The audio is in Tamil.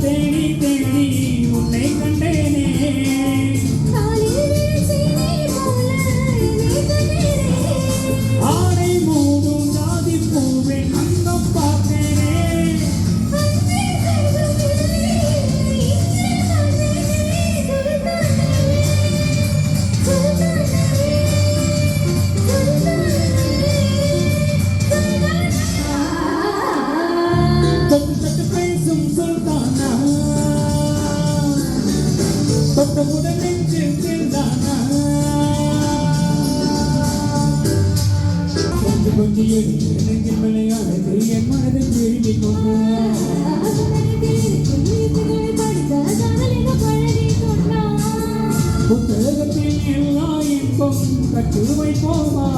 தேடி தேடி உன்னை கண்டேனே ஆடை மூடும் ஜாதி பூவே அங்கம் பார்த்தேனே தொட்டு தொட்டு பேசும் சுல்தானா தொட்டவுடன் நெஞ்சில் தில்லானா கொஞ்சம் கொஞ்சம் நெஞ்சில் விளையாடுது என் மனதை திரும்பி கொண்டு புத்தகத்தில் எல்லா இன்பம் கட்டுரை போவா